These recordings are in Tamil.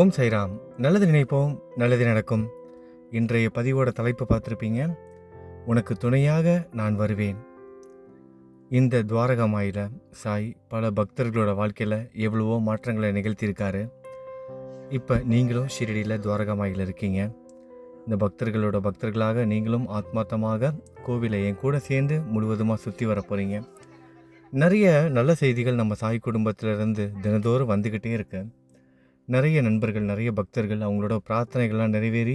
ஓம் சைராம். நல்லது நினைப்போம், நல்லது நடக்கும். இன்றைய பதிவோட தலைப்பு பார்த்துருப்பீங்க. உனக்கு துணையாக நான் வருவேன். இந்த துவாரகமாயில சாய் பல பக்தர்களோட வாழ்க்கையில் எவ்வளவோ மாற்றங்களை நிகழ்த்தியிருக்காரு. இப்போ நீங்களும் ஷிரடியில் துவாரகமாயில் இருக்கீங்க. இந்த பக்தர்களோட பக்தர்களாக நீங்களும் ஆத்மார்த்தமாக கோவிலை என் கூட சேர்ந்து முழுவதுமாக சுற்றி வர போகிறீங்க. நிறைய நல்ல செய்திகள் நம்ம சாய் குடும்பத்திலிருந்து தினந்தோறும் வந்துக்கிட்டே இருக்கு. நிறைய நண்பர்கள், நிறைய பக்தர்கள் அவங்களோட பிரார்த்தனைகள்லாம் நிறைவேறி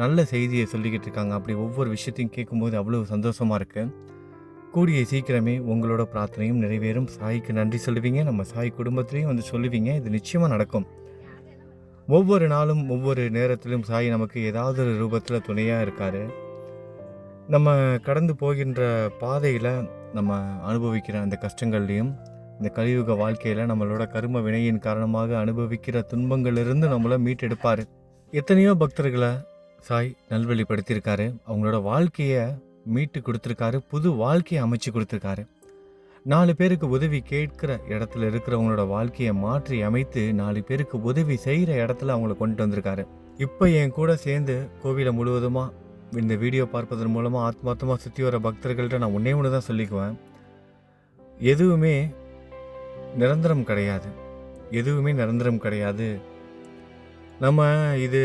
நல்ல செய்தியை சொல்லிக்கிட்டு இருக்காங்க. அப்படி ஒவ்வொரு விஷயத்தையும் கேட்கும்போது அவ்வளோ சந்தோஷமாக இருக்குது. கூடிய சீக்கிரமே உங்களோட பிரார்த்தனையும் நிறைவேறும். சாய்க்கு நன்றி சொல்லுவீங்க, நம்ம சாய் குடும்பத்திலையும் வந்து சொல்லுவீங்க. இது நிச்சயமாக நடக்கும். ஒவ்வொரு நாளும் ஒவ்வொரு நேரத்திலும் சாய் நமக்கு ஏதாவது ஒரு ரூபத்தில் துணையாக இருக்கார். நம்ம கடந்து போகின்ற பாதையில் நம்ம அனுபவிக்கிற அந்த கஷ்டங்கள்லேயும் இந்த கலியுக வாழ்க்கையில் நம்மளோட கர்ம வினையின் காரணமாக அனுபவிக்கிற துன்பங்களிலிருந்து நம்மளை மீட்டெடுப்பார். எத்தனையோ பக்தர்களை சாய் நல்வழிப்படுத்தியிருக்காரு. அவங்களோட வாழ்க்கையை மீட்டு கொடுத்துருக்காரு, புது வாழ்க்கையை அமைச்சு கொடுத்துருக்காரு. 4 பேருக்கு உதவி கேட்குற இடத்துல இருக்கிறவங்களோட வாழ்க்கையை மாற்றி அமைத்து 4 பேருக்கு உதவி செய்கிற இடத்துல அவங்கள கொண்டு வந்திருக்காரு. இப்போ என் கூட சேர்ந்து கோவிலை முழுவதுமாக இந்த வீடியோ பார்ப்பதன் மூலமாக ஆத்மார்த்தமாக சுற்றி வர பக்தர்கள்ட்ட நான் ஒன்று தான் சொல்லிக்குவேன். எதுவுமே நிரந்தரம் கிடையாது. எதுவுமே நிரந்தரம் கிடையாது. நம்ம இது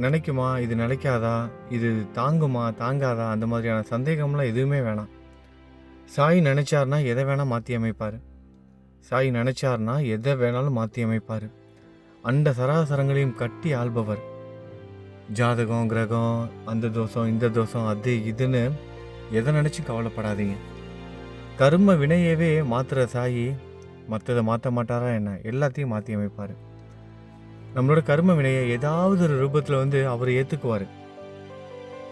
நினைக்குமா, இது நினைக்காதா, இது தாங்குமா தாங்காதா, அந்த மாதிரியான சந்தேகம்லாம் எதுவுமே வேணாம். சாய் நினைச்சார்னா எதை வேணால் மாற்றி அமைப்பார். சாய் நினைச்சார்னா எதை வேணாலும் மாற்றி அமைப்பார். அந்த சராசரங்களையும் கட்டி ஆள்பவர். ஜாதகம், கிரகம், அந்த தோஷம், இந்த தோஷம், அது இதுன்னு எதை நினச்சி கவலைப்படாதீங்க. கர்ம வினையவே மாற்றுற சாயி மற்றதை மாற்ற மாட்டாரா என்ன? எல்லாத்தையும் மாற்றி அமைப்பார். நம்மளோட கர்ம வினையை ஏதாவது ஒரு ரூபத்தில் அவர் ஏற்றுக்குவார்.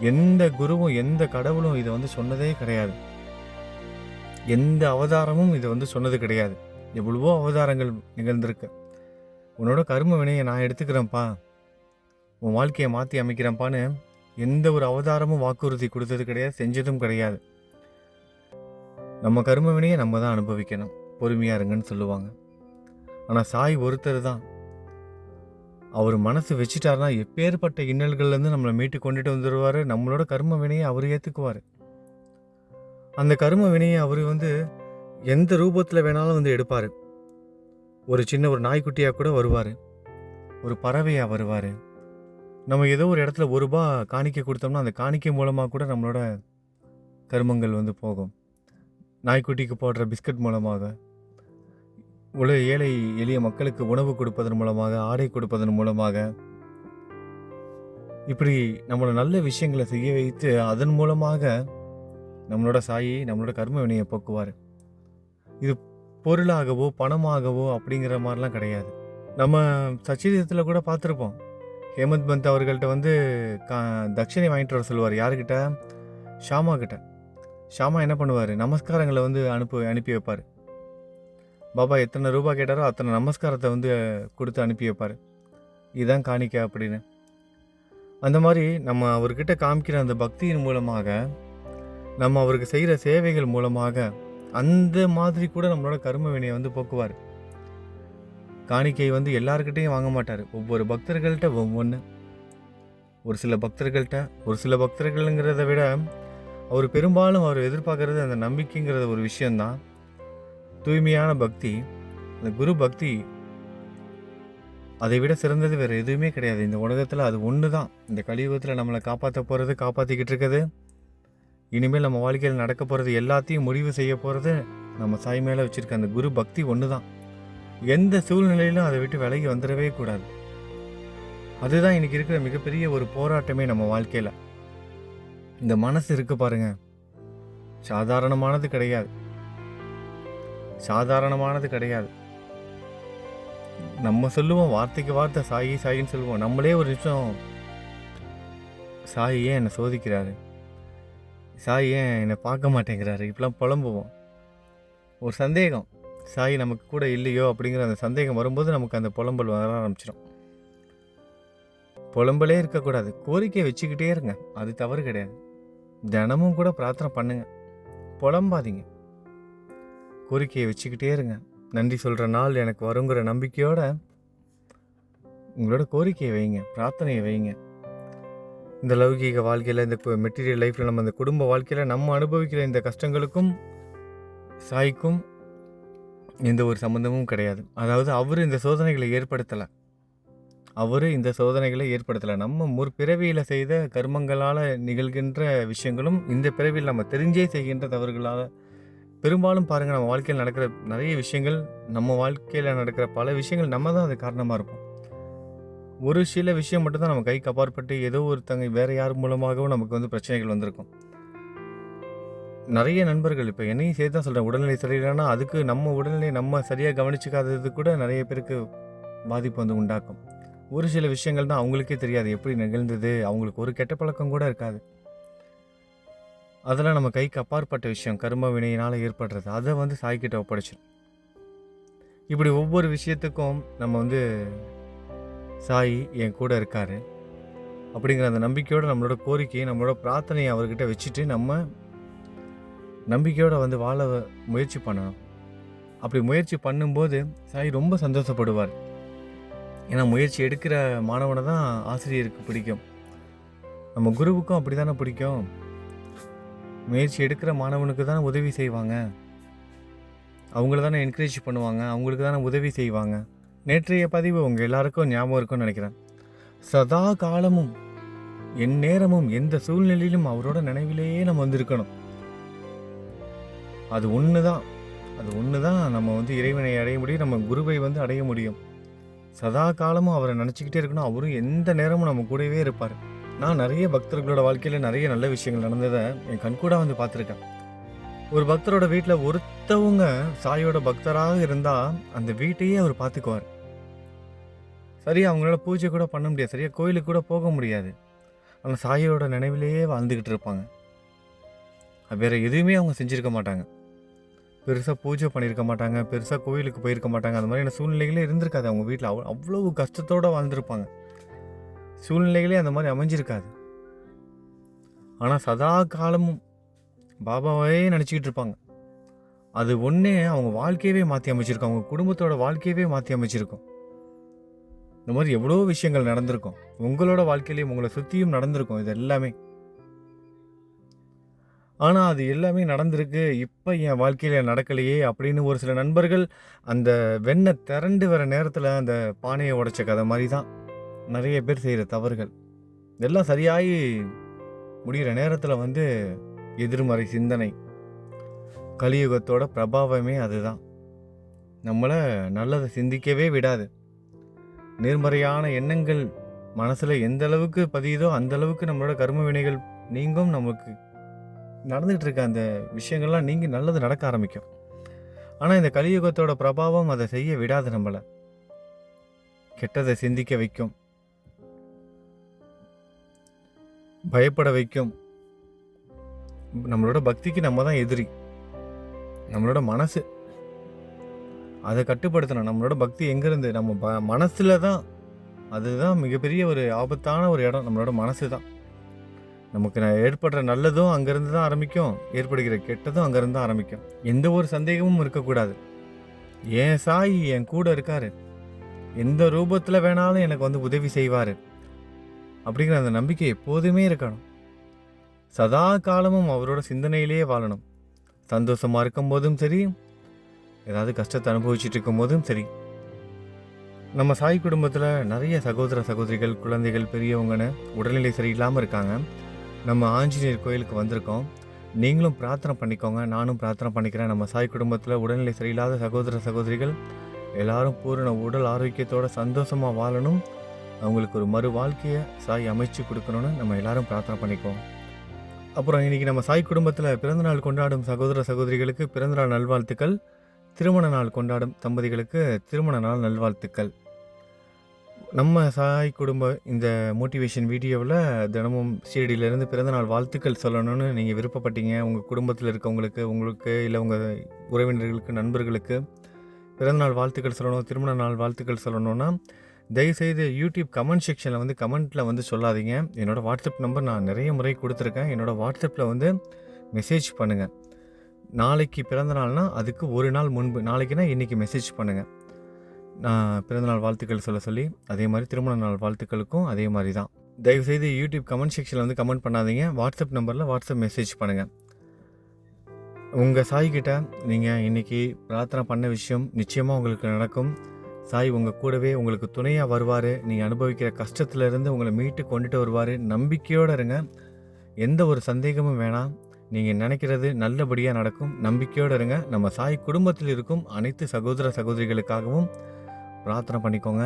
எந்த குருவும் எந்த கடவுளும் இதை சொன்னதே கிடையாது. எந்த அவதாரமும் இதை சொன்னது கிடையாது. எவ்வளவோ அவதாரங்கள் நிகழ்ந்திருக்கு. உன்னோட கர்ம வினையை நான் எடுத்துக்கிறேன்ப்பா, உன் வாழ்க்கையை மாற்றி அமைக்கிறேன்ப்பான்னு எந்த ஒரு அவதாரமும் வாக்குறுதி கொடுத்தது கிடையாது, செஞ்சதும் கிடையாது. நம்ம கர்ம வினையை நம்ம தான் அனுபவிக்கணும். பொறுமையாக இருங்கன்னு சொல்லுவாங்க. ஆனால் சாய் ஒருத்தர் தான். அவர் மனசு வச்சுட்டாருன்னா எப்பேற்பட்ட இன்னல்கள்லேருந்து நம்மளை மீட்டு கொண்டுட்டு வந்துடுவார். நம்மளோட கர்ம வினையை அவர் ஏற்றுக்குவார். அந்த கர்ம வினையை அவர் எந்த ரூபத்தில் வேணாலும் எடுப்பார். ஒரு சின்ன ஒரு நாய்க்குட்டியாக கூட வருவார், ஒரு பறவையாக வருவார். நம்ம ஏதோ ஒரு இடத்துல ₹1 காணிக்கை கொடுத்தோம்னா அந்த காணிக்கை மூலமாக கூட நம்மளோட கர்மங்கள் போகும். நாய்க்குட்டிக்கு போடுற பிஸ்கட் மூலமாக, ஏழை எளிய மக்களுக்கு உணவு கொடுப்பதன் மூலமாக, ஆடை கொடுப்பதன் மூலமாக, இப்படி நம்மளோட நல்ல விஷயங்களை செய்ய வைத்து அதன் மூலமாக நம்மளோட சாயி நம்மளோட கர்ம வினையை போக்குவார். இது பொருளாகவோ பணமாகவோ அப்படிங்கிற மாதிரிலாம் கிடையாது. நம்ம சச்சரிதத்தில் கூட பார்த்துருப்போம். ஹேமந்த் பந்த் அவர்கள்ட்ட தட்சிணை வாங்கிட்டு வர சொல்லுவார். யாருக்கிட்ட? ஷாமா கிட்ட. ஷாமா என்ன பண்ணுவார்? நமஸ்காரங்களை அனுப்பி வைப்பார். பாபா எத்தனை ரூபா கேட்டாரோ அத்தனை நமஸ்காரத்தை கொடுத்து அனுப்பி வைப்பார். இதுதான் காணிக்கை அப்படின்னு. அந்த மாதிரி நம்ம அவர்கிட்ட காமிக்கிற அந்த பக்தியின் மூலமாக, நம்ம அவருக்கு செய்கிற சேவைகள் மூலமாக அந்த மாதிரி கூட நம்மளோட கர்ம வினையை போக்குவார். காணிக்கை எல்லாருக்கிட்டையும் வாங்க மாட்டார். ஒவ்வொரு பக்தர்கள்ட்ட ஒவ்வொன்று. ஒரு சில பக்தர்கள்ங்கிறத விட அவர் பெரும்பாலும் அவர் எதிர்பார்க்கறது அந்த நம்பிக்கைங்கிறது ஒரு விஷயந்தான். தூய்மையான பக்தி, அந்த குரு பக்தி, அதை விட சிறந்தது வேறு எதுவுமே கிடையாது இந்த உலகத்தில். அது ஒன்று தான். இந்த கலியுகத்தில் நம்மளை காப்பாற்ற போகிறது, காப்பாற்றிக்கிட்டு இருக்குது. இனிமேல் நம்ம வாழ்க்கையில் நடக்க போகிறது, எல்லாத்தையும் முடிவு செய்ய போகிறது நம்ம சாய் மேலே வச்சுருக்க அந்த குரு பக்தி ஒன்று தான். எந்த சூழ்நிலையிலும் அதை விட்டு விலகி வந்துடவே கூடாது. அதுதான் இன்றைக்கி இருக்கிற மிகப்பெரிய ஒரு போராட்டமே நம்ம வாழ்க்கையில். இந்த மனசு இருக்கு பாருங்க, சாதாரணமானது கிடையாது. நம்ம சொல்லுவோம், வார்த்தைக்கு வார்த்தை சாயி சாயின்னு சொல்லுவோம். நம்மளே ஒரு நிமிஷம் சாய் ஏன் என்னை சோதிக்கிறாரு, சாய் ஏன் என்னை பார்க்க மாட்டேங்கிறாரு, இப்பெல்லாம் புலம்புவோம். ஒரு சந்தேகம், சாய் நமக்கு கூட இல்லையோ அப்படிங்கிற அந்த சந்தேகம் வரும்போது நமக்கு அந்த புலம்பல் வர ஆரம்பிச்சிடும். புலம்பலே இருக்கக்கூடாது, கோரிக்கையை வச்சுக்கிட்டே இருங்க. அது தவறு கிடையாது. தினமும் கூட பிரார்த்தனை பண்ணுங்க, புலம்பாதீங்க. கோரிக்கையை வச்சுக்கிட்டே இருங்க. நன்றி சொல்கிற நாள் எனக்கு வருங்கிற நம்பிக்கையோட உங்களோட கோரிக்கையை வைங்க, பிரார்த்தனையை வைங்க. இந்த லௌகீக வாழ்க்கையில், இந்த மெட்டீரியல் லைஃப்பில், நம்ம இந்த குடும்ப வாழ்க்கையில் நம்ம அனுபவிக்கிற இந்த கஷ்டங்களுக்கும் சாய்க்கும் எந்த ஒரு சம்மந்தமும் கிடையாது. அதாவது அவர் இந்த சோதனைகளை ஏற்படுத்தலை. நம்ம முற்பிறவியில் செய்த கர்மங்களால் நிகழ்கின்ற விஷயங்களும் இந்த பிறவியில் நம்ம தெரிஞ்சே செய்கின்ற தவறுகளால் பெரும்பாலும் பாருங்கள், நம்ம வாழ்க்கையில் நடக்கிற நிறைய விஷயங்கள், நம்ம வாழ்க்கையில் நடக்கிற பல விஷயங்கள் நம்ம தான் அது காரணமாக இருப்போம். ஒரு சில விஷயம் மட்டும்தான் நம்ம கைக்கு அப்பாற்பட்டு ஏதோ ஒருத்தங்க வேறு யார் மூலமாகவும் நமக்கு வந்து பிரச்சனைகள் வந்திருக்கும். நிறைய நண்பர்கள், இப்போ என்னையும் சேர்த்து தான் சொல்கிறேன், உடல்நிலை சரியில்லைன்னா அதுக்கு நம்ம உடல்நிலை நம்ம சரியாக கவனிச்சிக்காதது கூட நிறைய பேருக்கு பாதிப்பு வந்து உண்டாக்கும். ஒரு சில விஷயங்கள் தான் அவங்களுக்கே தெரியாது எப்படி நிகழ்ந்தது, அவங்களுக்கு ஒரு கெட்ட பழக்கம் கூட இருக்காது. அதெல்லாம் நம்ம கைக்கு அப்பாற்பட்ட விஷயம், கர்ம வினையினால் ஏற்படுறது. அதை வந்து சாய்கிட்ட ஒப்படைச்சிடும். இப்படி ஒவ்வொரு விஷயத்துக்கும் நம்ம வந்து சாய் என் கூட இருக்கார் அப்படிங்கிற அந்த நம்பிக்கையோடு நம்மளோட கோரிக்கையை, நம்மளோட பிரார்த்தனையை அவர்கிட்ட வச்சுட்டு நம்ம நம்பிக்கையோடு வந்து வாழ முயற்சி பண்ணணும். அப்படி முயற்சி பண்ணும்போது சாய் ரொம்ப சந்தோஷப்படுவார். ஏன்னா முயற்சி எடுக்கிற மாணவனை தான் ஆசிரியருக்கு பிடிக்கும். நம்ம குருவுக்கும் அப்படி தானே பிடிக்கும். முயற்சி எடுக்கிற மாணவனுக்கு தானே உதவி செய்வாங்க, அவங்கள தானே என்கரேஜ் பண்ணுவாங்க, அவங்களுக்கு தானே உதவி செய்வாங்க. நேற்றைய பதிவு உங்கள் எல்லாருக்கும் ஞாபகம் இருக்கும்னு நினைக்கிறேன். சதா காலமும் எந்நேரமும் எந்த சூழ்நிலையிலும் அவரோட நினைவிலேயே நம்ம வந்து இருக்கணும். அது ஒன்று தான் நம்ம வந்து இறைவனை அடைய முடியும், நம்ம குருவை வந்து அடைய முடியும். சதா காலமும் அவரை நினச்சிக்கிட்டே இருக்கணும். அவரும் எந்த நேரமும் நம்ம கூடவே இருப்பார். நான் நிறைய பக்தர்களோட வாழ்க்கையில் நிறைய நல்ல விஷயங்கள் நடந்ததை என் கண்கூட வந்து பார்த்துருக்கேன். ஒரு பக்தரோட வீட்டில் ஒருத்தவங்க சாயோட பக்தராக இருந்தால் அந்த வீட்டையே அவர் பார்த்துக்குவார். சரியாக அவங்களால பூஜை கூட பண்ண முடியாது, சரியாக கோயிலுக்கு கூட போக முடியாது. ஆனால் சாயோட நினைவிலேயே வாழ்ந்துக்கிட்டு இருப்பாங்க. வேறு எதுவுமே அவங்க செஞ்சுருக்க மாட்டாங்க, பெருசாக பூஜை பண்ணியிருக்க மாட்டாங்க, பெருசாக கோயிலுக்கு போயிருக்க மாட்டாங்க. அந்த மாதிரியான சூழ்நிலைகளே இருந்திருக்காது. அவங்க வீட்டில் அவ்வளவு கஷ்டத்தோடு வாழ்ந்துருப்பாங்க. சூழ்நிலைகளே அந்த மாதிரி அமைஞ்சிருக்காது. ஆனால் சதா காலமும் பாபாவே நினச்சிக்கிட்டு இருப்பாங்க. அது ஒன்றே அவங்க வாழ்க்கையவே மாற்றி அமைச்சிருக்கோம், அவங்க குடும்பத்தோட வாழ்க்கையவே மாற்றி அமைச்சிருக்கோம். இந்த மாதிரி எவ்வளோ விஷயங்கள் நடந்திருக்கும், உங்களோட வாழ்க்கையிலையும் உங்களை சுற்றியும் நடந்திருக்கும் இது எல்லாமே. ஆனால் அது எல்லாமே நடந்திருக்கு, இப்போ என் வாழ்க்கையில் நடக்கலையே அப்படின்னு ஒரு சில நண்பர்கள் அந்த வெண்ணெய் திரண்டு வர நேரத்தில் அந்த பானையை உடைச்ச கதை மாதிரி தான் நிறைய பேர் செய்கிற தவறுகள். இதெல்லாம் சரியாகி முடிகிற நேரத்தில் வந்து எதிர்மறை சிந்தனை, கலியுகத்தோட பிரபாவமே அதுதான். நம்மளை நல்லதை சிந்திக்கவே விடாது. நேர்மறையான எண்ணங்கள் மனசில் எந்த அளவுக்கு பதியுதோ அந்த அளவுக்கு நம்மளோட கர்ம வினைகள் நீங்கும். நமக்கு நடந்துகிட்டு இருக்க அந்த விஷயங்கள்லாம் நீங்கி நல்லது நடக்க ஆரம்பிக்கும். ஆனால் இந்த கலியுகத்தோட பிரபாவம் அதை செய்ய விடாது. நம்மளை கெட்டதை சிந்திக்க வைக்கும், பயப்பட வைக்கும். நம்மளோட பக்திக்கு நம்ம தான் எதிரி. நம்மளோட மனசு அதை கட்டுப்படுத்தணும். நம்மளோட பக்தி எங்கேருந்து, நம்ம மனசில் தான். அதுதான் மிகப்பெரிய ஒரு ஆபத்தான ஒரு இடம். நம்மளோட மனசு தான். நமக்கு ஏற்படுற நல்லதும் அங்கேருந்து தான் ஆரம்பிக்கும், ஏற்படுகிற கெட்டதும் அங்கேருந்து தான் ஆரம்பிக்கும். எந்த ஒரு சந்தேகமும் இருக்கக்கூடாது. என் சாய் என் கூட இருக்காரு, எந்த ரூபத்தில் வேணாலும் எனக்கு வந்து உதவி செய்வார் அப்படிங்கிற அந்த நம்பிக்கை எப்போதுமே இருக்கணும். சதா காலமும் அவரோட சிந்தனையிலேயே வாழணும். சந்தோஷமாக இருக்கும் போதும் சரி, ஏதாவது கஷ்டத்தை அனுபவிச்சுட்டு இருக்கும் போதும் சரி. நம்ம சாய் குடும்பத்தில் நிறைய சகோதர சகோதரிகள், குழந்தைகள், பெரியவங்கன்னு உடல்நிலை சரியில்லாமல் இருக்காங்க. நம்ம ஆஞ்சநேயர் கோயிலுக்கு வந்திருக்கோம். நீங்களும் பிரார்த்தனை பண்ணிக்கோங்க, நானும் பிரார்த்தனை பண்ணிக்கிறேன். நம்ம சாய் குடும்பத்தில் உடல்நிலை சரியில்லாத சகோதர சகோதரிகள் எல்லாரும் பூரண உடல் ஆரோக்கியத்தோடு சந்தோஷமாக வாழணும். அவங்களுக்கு ஒரு மறு வாழ்க்கையை சாய் அமைச்சு கொடுக்கணும்னு நம்ம எல்லாரும் பிரார்த்தனை பண்ணிக்குவோம். அப்புறம் இன்றைக்கி நம்ம சாய் குடும்பத்தில் பிறந்தநாள் கொண்டாடும் சகோதர சகோதரிகளுக்கு பிறந்தநாள் நல்வாழ்த்துக்கள். திருமண நாள் கொண்டாடும் தம்பதிகளுக்கு திருமண நாள் நல்வாழ்த்துக்கள். நம்ம சாய் குடும்ப இந்த மோட்டிவேஷன் வீடியோவில் தினமும் ஷீரடியிலேருந்து பிறந்தநாள் வாழ்த்துக்கள் சொல்லணும்னு நீங்கள் விருப்பப்பட்டீங்க. உங்கள் குடும்பத்தில் உங்களுக்கு இல்லை உங்கள் உறவினர்களுக்கு, நண்பர்களுக்கு பிறந்தநாள் வாழ்த்துக்கள் சொல்லணும், திருமண நாள் வாழ்த்துக்கள் சொல்லணும்னா தயவுசெய்து யூடியூப் கமெண்ட் செக்ஷனில் வந்து கமெண்ட்டில் வந்து சொல்லாதீங்க. என்னோடய வாட்ஸ்அப் நம்பர் நான் நிறைய முறை கொடுத்துருக்கேன். என்னோடய வாட்ஸ்அப்பில் வந்து மெசேஜ் பண்ணுங்கள். நாளைக்கு பிறந்த நாள்னா அதுக்கு ஒரு நாள் முன்பு, நாளைக்குன்னா இன்றைக்கி மெசேஜ் பண்ணுங்கள். நான் பிறந்தநாள் வாழ்த்துக்கள் சொல்லி, அதே மாதிரி திருமண நாள் வாழ்த்துக்களுக்கும் அதே மாதிரி தான். தயவுசெய்து யூடியூப் கமெண்ட் செக்ஷனில் வந்து கமெண்ட் பண்ணாதீங்க. வாட்ஸ்அப் நம்பரில் வாட்ஸ்அப் மெசேஜ் பண்ணுங்கள். உங்கள் சாய்கிட்ட நீங்கள் இன்றைக்கி பிரார்த்தனை பண்ண விஷயம் நிச்சயமாக உங்களுக்கு நடக்கும். சாய் உங்கள் கூடவே உங்களுக்கு துணையாக வருவார். நீங்கள் அனுபவிக்கிற கஷ்டத்துலேருந்து உங்களை மீட்டு கொண்டுட்டு வருவார். நம்பிக்கையோடு இருங்க. எந்த ஒரு சந்தேகமும் வேணாம். நீங்கள் நினைக்கிறது நல்லபடியாக நடக்கும். நம்பிக்கையோடு இருங்க. நம்ம சாய் குடும்பத்தில் இருக்கும் அனைத்து சகோதர சகோதரிகளுக்காகவும் பிரார்த்தனை பண்ணிக்கோங்க.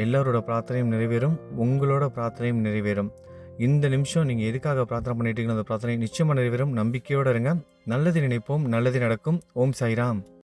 எல்லோரோட பிரார்த்தனையும் நிறைவேறும். உங்களோட பிரார்த்தனையும் நிறைவேறும். இந்த நிமிஷம் நீங்கள் எதுக்காக பிரார்த்தனை பண்ணிட்டீங்களோ அந்த பிரார்த்தனை நிச்சயமாக நிறைவேறும். நம்பிக்கையோடு இருங்க. நல்லது நினைப்போம், நல்லது நடக்கும். ஓம் சாய்ராம்.